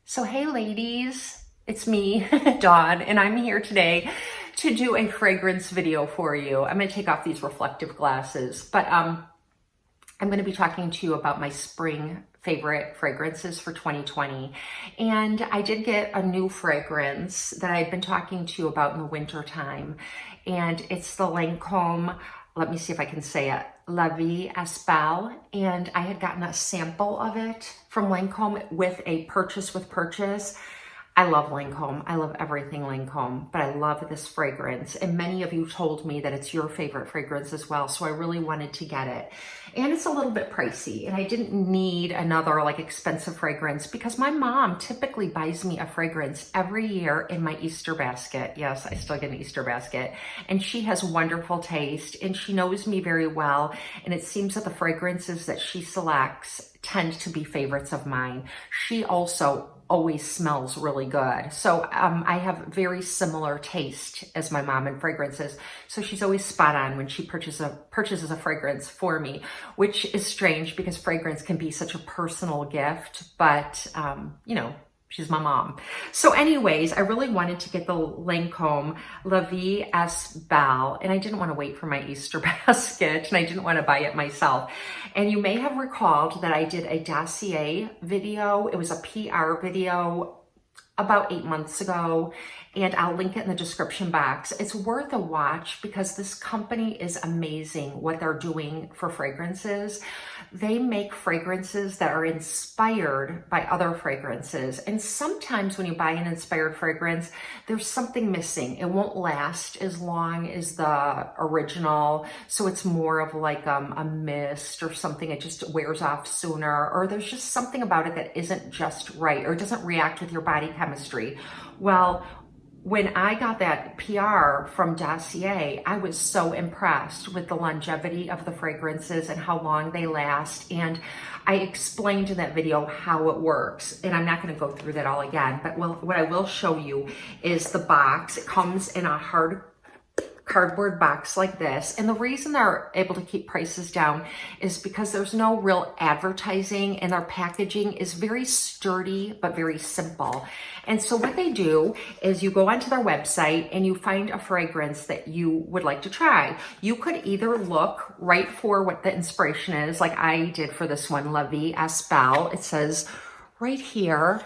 So hey ladies, it's me, Dawn, and I'm here today to do a fragrance video for you. I'm gonna take off these reflective glasses, but I'm gonna be talking to you about my spring favorite fragrances for 2020. And I did get a new fragrance that I've been talking to you about in the winter time. And it's the Lancome, let me see if I can say it, La Vie est Belle. And I had gotten a sample of it from Lancome with a purchase with purchase. I love Lancome. I love everything Lancome, but I love this fragrance. And many of you told me that it's your favorite fragrance as well. So I really wanted to get it. And it's a little bit pricey, and I didn't need another like expensive fragrance because my mom typically buys me a fragrance every year in my Easter basket. Yes, I still get an Easter basket. And she has wonderful taste and she knows me very well. And it seems that the fragrances that she selects tend to be favorites of mine. She also always smells really good. So I have very similar taste as my mom in fragrances. So she's always spot on when she purchases a fragrance for me, which is strange because fragrance can be such a personal gift, but you know, she's my mom. So anyways, I really wanted to get the Lancome La Vie est Belle, and I didn't want to wait for my Easter basket, and I didn't want to buy it myself. And you may have recalled that I did a Dossier video. It was a PR video about 8 months ago, and I'll link it in the description box. It's worth a watch because this company is amazing what they're doing for fragrances. They make fragrances that are inspired by other fragrances. And sometimes when you buy an inspired fragrance, there's something missing. It won't last as long as the original. So it's more of like a mist or something. It just wears off sooner, or there's just something about it that isn't just right, or it doesn't react with your body chemistry. Well, when I got that PR from Dossier, I was so impressed with the longevity of the fragrances and how long they last. And I explained in that video how it works. And I'm not going to go through that all again, but what I will show you is the box. It comes in a hard cardboard box like this. And the reason they're able to keep prices down is because there's no real advertising, and their packaging is very sturdy but very simple. And so what they do is you go onto their website and you find a fragrance that you would like to try. You could either look right for what the inspiration is, like I did for this one, La Vie est Belle. It says right here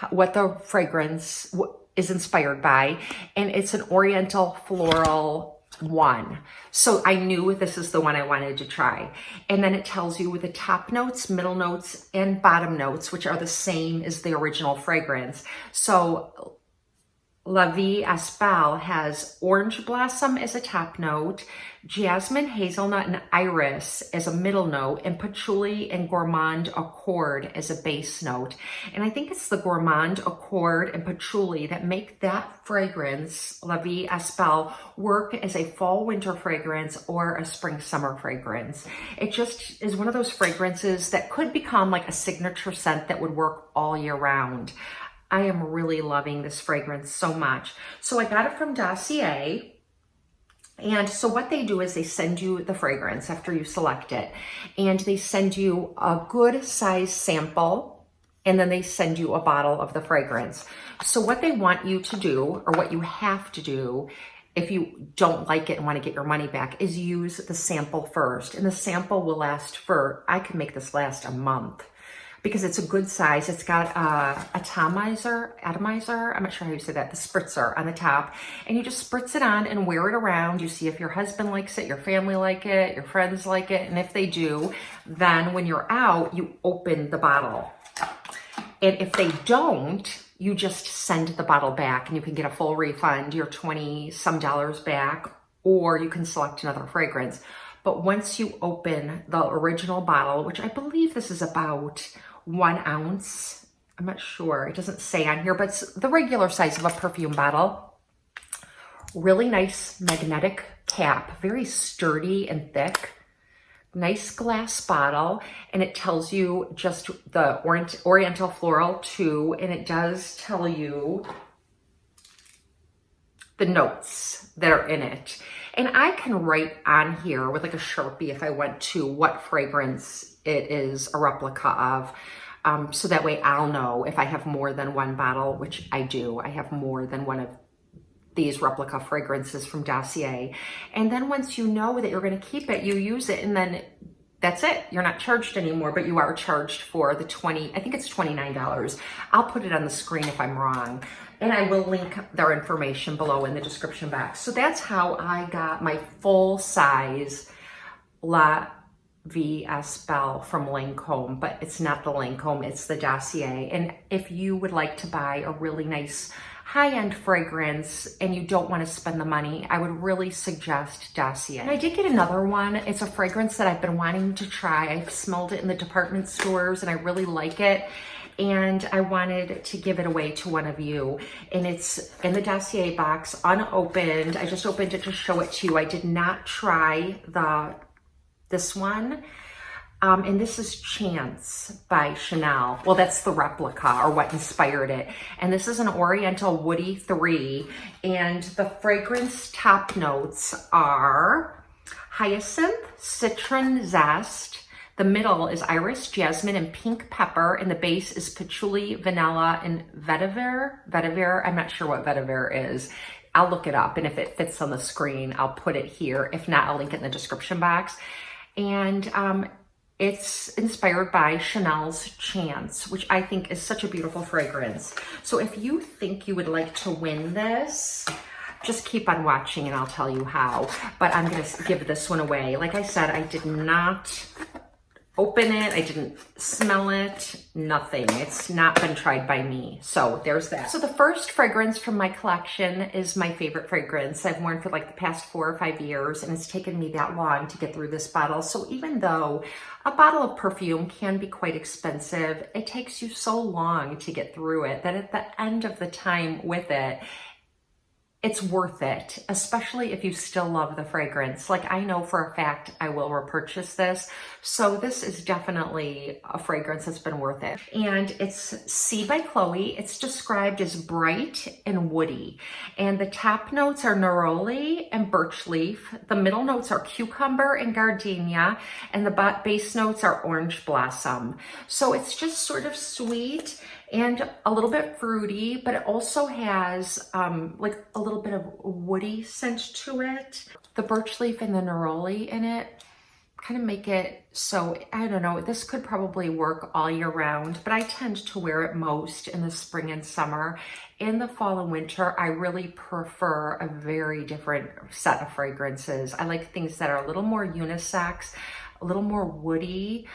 what the fragrance is inspired by, and it's an Oriental Floral one. So I knew this is the one I wanted to try. And then it tells you the top notes, middle notes, and bottom notes, which are the same as the original fragrance. So La Vie est Belle has orange blossom as a top note, jasmine, hazelnut, and iris as a middle note, and patchouli and gourmand accord as a base note. And I think it's the gourmand accord and patchouli that make that fragrance, La Vie est Belle, work as a fall winter fragrance or a spring summer fragrance. It just is one of those fragrances that could become like a signature scent that would work all year round. I am really loving this fragrance so much. So I got it from Dossier. And so what they do is they send you the fragrance after you select it. And they send you a good size sample. And then they send you a bottle of the fragrance. So what they want you to do, or what you have to do, if you don't like it and want to get your money back, is use the sample first. And the sample will last for, I can make this last a month, because it's a good size. It's got atomizer, I'm not sure how you say that, the spritzer on the top. And you just spritz it on and wear it around. You see if your husband likes it, your family like it, your friends like it. And if they do, then when you're out, you open the bottle. And if they don't, you just send the bottle back and you can get a full refund, your $20 some back, or you can select another fragrance. But once you open the original bottle, which I believe this is about 1 ounce, I'm not sure, it doesn't say on here, but it's the regular size of a perfume bottle. Really nice magnetic cap, very sturdy and thick. Nice glass bottle, and it tells you just the Oriental Floral 2, and it does tell you the notes that are in it. And I can write on here with like a Sharpie if I went to what fragrance it is a replica of. So that way I'll know if I have more than one bottle, which I do. I have more than one of these replica fragrances from Dossier. And then once you know that you're going to keep it, you use it, and then that's it. You're not charged anymore, but you are charged for the I think it's $29. I'll put it on the screen if I'm wrong. And I will link their information below in the description box. So that's how I got my full size La VS Belle from Lancome, but it's not the Lancome, it's the Dossier. And if you would like to buy a really nice high-end fragrance and you don't want to spend the money, I would really suggest Dossier. And I did get another one. It's a fragrance that I've been wanting to try. I've smelled it in the department stores and I really like it. And I wanted to give it away to one of you. And it's in the Dossier box, unopened. I just opened it to show it to you. I did not try this one. And this is Chance by Chanel. Well, that's the replica, or what inspired it. And this is an Oriental Woody 3. And the fragrance top notes are hyacinth, citron zest. The middle is iris, jasmine, and pink pepper. And the base is patchouli, vanilla, and vetiver. Vetiver, I'm not sure what vetiver is. I'll look it up. And if it fits on the screen, I'll put it here. If not, I'll link it in the description box. And it's inspired by Chanel's Chance, which I think is such a beautiful fragrance. So if you think you would like to win this, just keep on watching and I'll tell you how. But I'm going to give this one away. Like I said, I did not open it. I didn't smell it, nothing. It's not been tried by me. So there's that. So the first fragrance from my collection is my favorite fragrance. I've worn for like the past 4 or 5 years, and it's taken me that long to get through this bottle. So even though a bottle of perfume can be quite expensive, it takes you so long to get through it that at the end of the time with it, it's worth it, especially if you still love the fragrance. Like, I know for a fact I will repurchase this. So this is definitely a fragrance that's been worth it. And it's C by Chloe. It's described as bright and woody. And the top notes are neroli and birch leaf. The middle notes are cucumber and gardenia. And the base notes are orange blossom. So it's just sort of sweet and a little bit fruity, but it also has like a little bit of woody scent to it. The birch leaf and the neroli in it kind of make it so, I don't know, this could probably work all year round, but I tend to wear it most in the spring and summer. In the fall and winter, I really prefer a very different set of fragrances. I like things that are a little more unisex, a little more woody,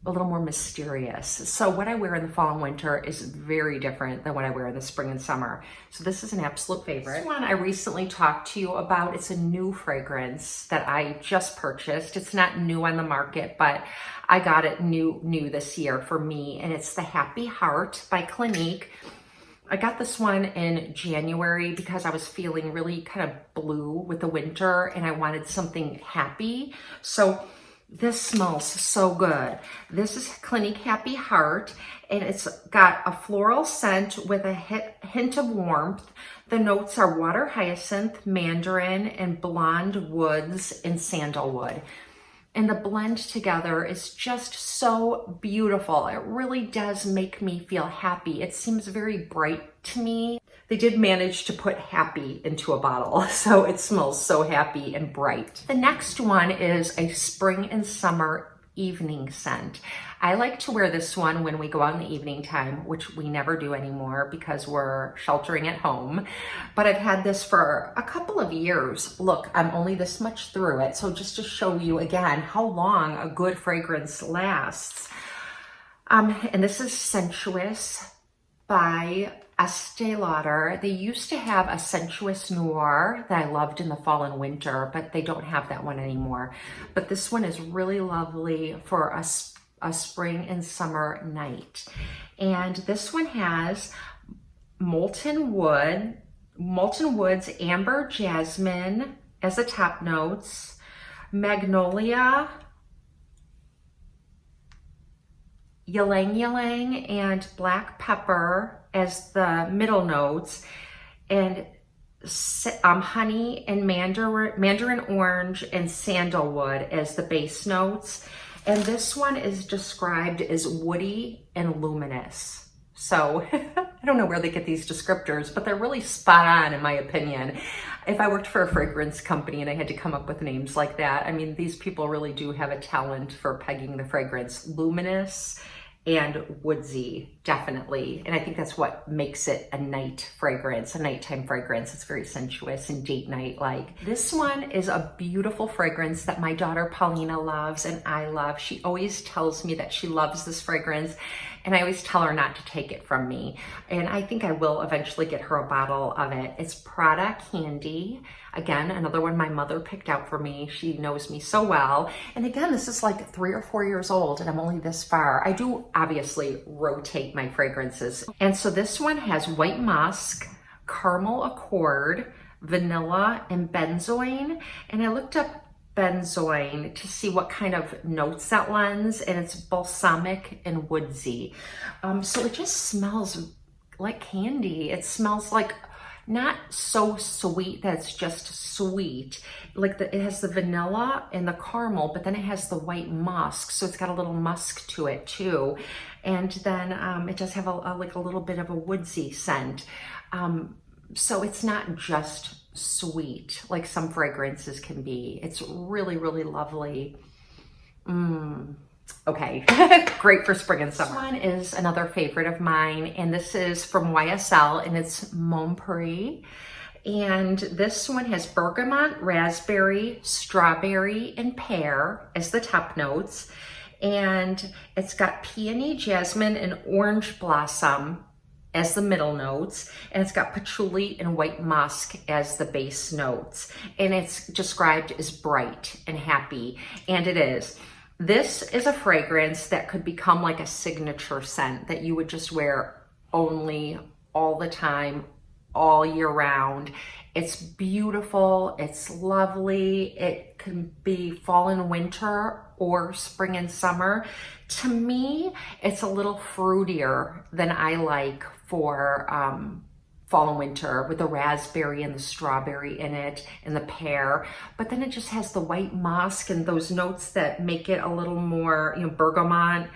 a little more mysterious. So what I wear in the fall and winter is very different than what I wear in the spring and summer. So this is an absolute favorite. This one I recently talked to you about. It's a new fragrance that I just purchased. It's not new on the market, but I got it new this year for me. And it's the Happy Heart by Clinique. I got this one in January because I was feeling really kind of blue with the winter and I wanted something happy. So this smells so good. This is Clinique Happy Heart, and it's got a floral scent with a hint of warmth. The notes are water hyacinth, mandarin, and blonde woods and sandalwood. And the blend together is just so beautiful. It really does make me feel happy. It seems very bright to me. They did manage to put happy into a bottle, so it smells so happy and bright. The next one is a spring and summer evening scent. I like to wear this one when we go out in the evening time, which we never do anymore because we're sheltering at home. But I've had this for a couple of years. Look, I'm only this much through it. So just to show you again how long a good fragrance lasts. And this is Sensuous by Estee Lauder. They used to have a Sensuous Noir that I loved in the fall and winter, but they don't have that one anymore. But this one is really lovely for a spring and summer night. And this one has molten woods, amber jasmine as the top notes, magnolia, ylang ylang, and black pepper as the middle notes, and honey and mandarin orange and sandalwood as the base notes. And this one is described as woody and luminous. So I don't know where they get these descriptors, but they're really spot on in my opinion. If I worked for a fragrance company and I had to come up with names like that, I mean, these people really do have a talent for pegging the fragrance. Luminous and woodsy, definitely. And I think that's what makes it a night fragrance, a nighttime fragrance. It's very sensuous and date night like. This one is a beautiful fragrance that my daughter Paulina loves and I love. She always tells me that she loves this fragrance and I always tell her not to take it from me. And I think I will eventually get her a bottle of it. It's Prada Candy. Again, another one my mother picked out for me. She knows me so well. And again, this is like 3 or 4 years old and I'm only this far. I do obviously rotate my fragrances. And so this one has white musk, caramel accord, vanilla, and benzoin. And I looked up benzoin to see what kind of notes that lends, and it's balsamic and woodsy. So it just smells like candy. It smells like not so sweet that it's just sweet. Like it has the vanilla and the caramel, but then it has the white musk. So it's got a little musk to it too. And then it does have like a little bit of a woodsy scent. So it's not just sweet like some fragrances can be. It's really, really lovely. Okay, great for spring and summer. This one is another favorite of mine, and this is from YSL, and it's Mon Prix. And this one has bergamot, raspberry, strawberry, and pear as the top notes. And it's got peony, jasmine, and orange blossom as the middle notes, and it's got patchouli and white musk as the base notes. And it's described as bright and happy, and it is. This is a fragrance that could become like a signature scent that you would just wear only all the time, all year round. It's beautiful, it's lovely. It can be fall and winter or spring and summer. To me, it's a little fruitier than I like for fall and winter, with the raspberry and the strawberry in it and the pear. But then it just has the white musk and those notes that make it a little more, you know, bergamot.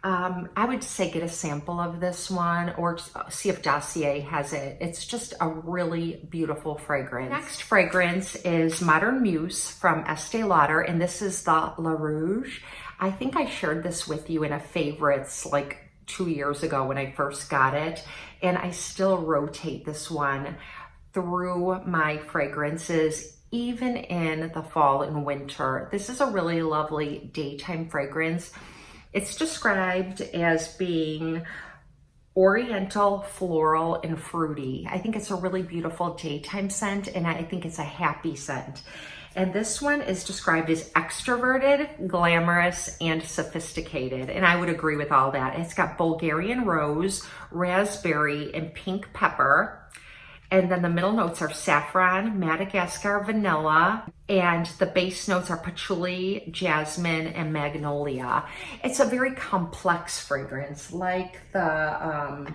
I would say get a sample of this one or see if Dossier has it. It's just a really beautiful fragrance. Next fragrance is Modern Muse from Estee Lauder, and this is the La Rouge. I think I shared this with you in a favorites like 2 years ago when I first got it, and I still rotate this one through my fragrances even in the fall and winter. This is a really lovely daytime fragrance. It's described as being Oriental, floral, and fruity. I think it's a really beautiful daytime scent, and I think it's a happy scent. And this one is described as extroverted, glamorous, and sophisticated. And I would agree with all that. It's got Bulgarian rose, raspberry, and pink pepper. And then the middle notes are saffron, Madagascar vanilla, and the base notes are patchouli, jasmine, and magnolia. It's a very complex fragrance, like the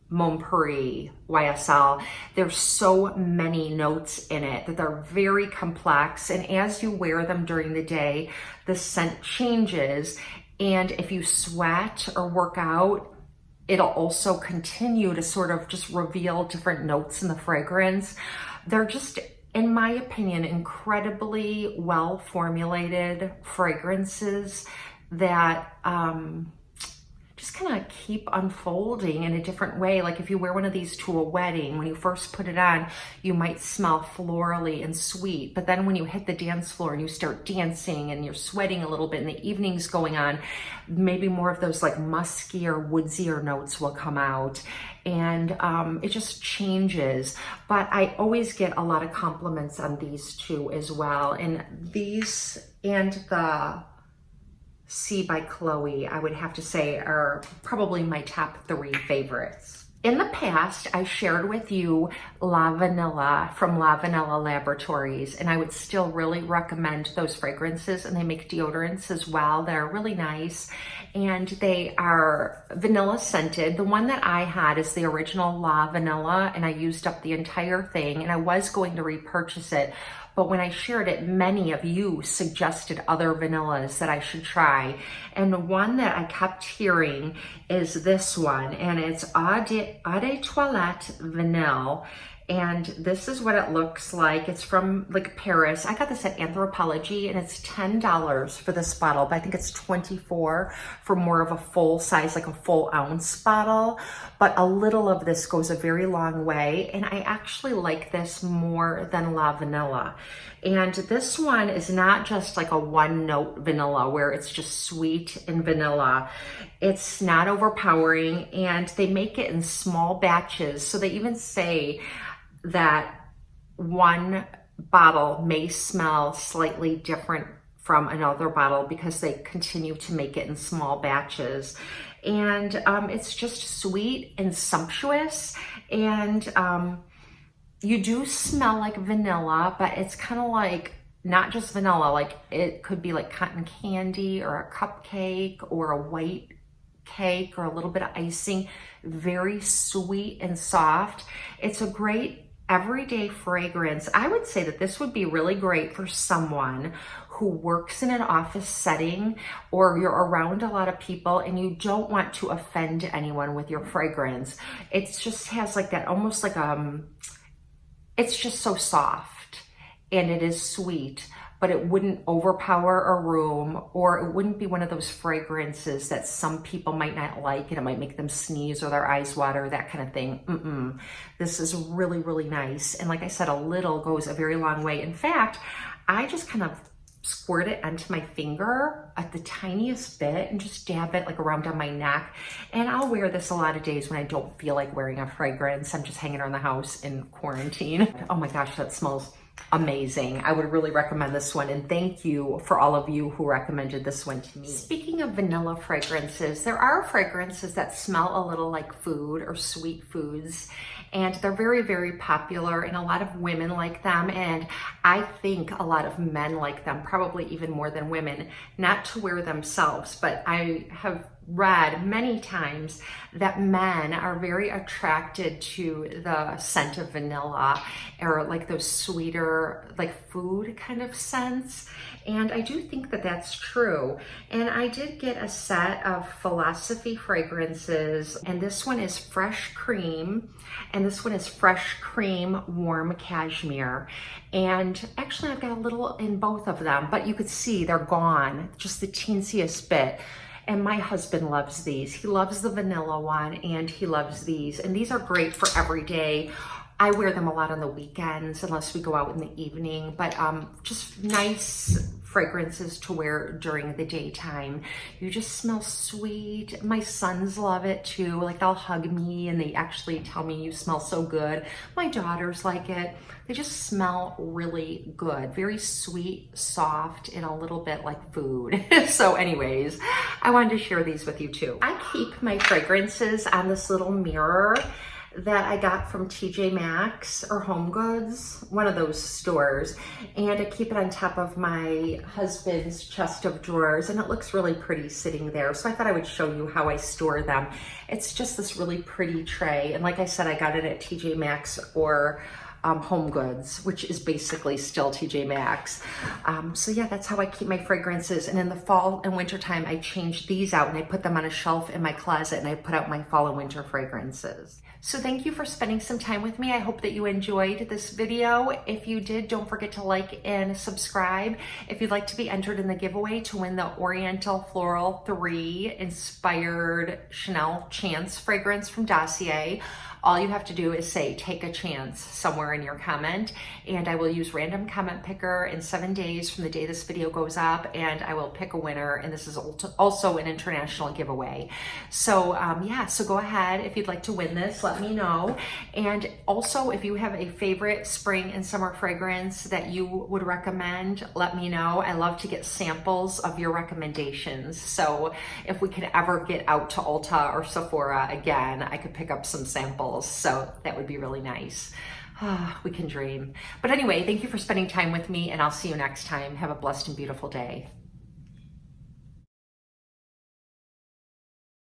Mon Prix YSL. There's so many notes in it that they're very complex, and as you wear them during the day, the scent changes. And if you sweat or work out, it'll also continue to sort of just reveal different notes in the fragrance. They're just, in my opinion, incredibly well formulated fragrances that just kind of keep unfolding in a different way. Like if you wear one of these to a wedding, when you first put it on, you might smell florally and sweet, but then when you hit the dance floor and you start dancing and you're sweating a little bit and the evening's going on, maybe more of those like muskier, woodsier notes will come out, and it just changes. But I always get a lot of compliments on these two as well. And these and the C by Chloe, I would have to say, are probably my top 3 favorites. In the past, I shared with you La Vanilla from La Vanilla Laboratories, and I would still really recommend those fragrances, and they make deodorants as well. They're really nice, and they are vanilla scented. The one that I had is the original La Vanilla, and I used up the entire thing, and I was going to repurchase it, but when I shared it, many of you suggested other vanillas that I should try. And one that I kept hearing is this one, and it's Eau de Toilette Vanille. And this is what it looks like. It's from like Paris. I got this at Anthropologie, and it's $10 for this bottle, but I think it's $24 for more of a full size, like a full ounce bottle. But a little of this goes a very long way. And I actually like this more than La Vanilla. And this one is not just like a one note vanilla where it's just sweet and vanilla. It's not overpowering, and they make it in small batches. So they even say that one bottle may smell slightly different from another bottle because they continue to make it in small batches. And it's just sweet and sumptuous, and you do smell like vanilla, but it's kind of like not just vanilla, like it could be like cotton candy or a cupcake or a white cake or a little bit of icing. Very sweet and soft. It's a great everyday fragrance. I would say that this would be really great for someone who works in an office setting, or you're around a lot of people and you don't want to offend anyone with your fragrance. It just has like that, almost like it's just so soft, and it is sweet, but it wouldn't overpower a room, or it wouldn't be one of those fragrances that some people might not like and it might make them sneeze or their eyes water, that kind of thing. This is really, really nice. And like I said, a little goes a very long way. In fact, I just kind of squirt it onto my finger at the tiniest bit and just dab it like around on my neck. And I'll wear this a lot of days when I don't feel like wearing a fragrance. I'm just hanging around the house in quarantine. Oh my gosh, that smells amazing. I would really recommend this one, and thank you for all of you who recommended this one to me. Speaking of vanilla fragrances, there are fragrances that smell a little like food or sweet foods, and they're very, very popular, and a lot of women like them, and I think a lot of men like them, probably even more than women, not to wear themselves, but I have read many times that men are very attracted to the scent of vanilla, or like those sweeter, like food kind of scents. And I do think that that's true. And I did get a set of Philosophy fragrances, and this one is Fresh Cream, and this one is Fresh Cream Warm Cashmere. And actually I've got a little in both of them, but you could see they're gone, just the teensiest bit. And my husband loves these. He loves the vanilla one, and he loves these. And these are great for every day. I wear them a lot on the weekends unless we go out in the evening, but just nice fragrances to wear during the daytime. You just smell sweet. My sons love it too. Like, they'll hug me and they actually tell me, you smell so good. My daughters like it. They just smell really good. Very sweet, soft, and a little bit like food. So anyways, I wanted to share these with you too. I keep my fragrances on this little mirror that I got from TJ Maxx or Home Goods, one of those stores, and I keep it on top of my husband's chest of drawers, and it looks really pretty sitting there. So I thought I would show you how I store them. It's just this really pretty tray, and like I said, I got it at TJ Maxx or Home Goods, which is basically still TJ Maxx. So yeah, that's how I keep my fragrances. And in the fall and winter time, I change these out and I put them on a shelf in my closet, and I put out my fall and winter fragrances. So thank you for spending some time with me. I hope that you enjoyed this video. If you did, don't forget to like and subscribe. If you'd like to be entered in the giveaway to win the Oriental Floral 3 inspired Chanel Chance fragrance from Dossier, all you have to do is say, take a chance, somewhere in your comment, and I will use random comment picker in 7 days from the day this video goes up, and I will pick a winner, and this is also an international giveaway. So yeah, so go ahead. If you'd like to win this, let me know. And also, if you have a favorite spring and summer fragrance that you would recommend, let me know. I love to get samples of your recommendations. So if we could ever get out to Ulta or Sephora again, I could pick up some samples. So that would be really nice. We can dream. But anyway, thank you for spending time with me, and I'll see you next time. Have a blessed and beautiful day.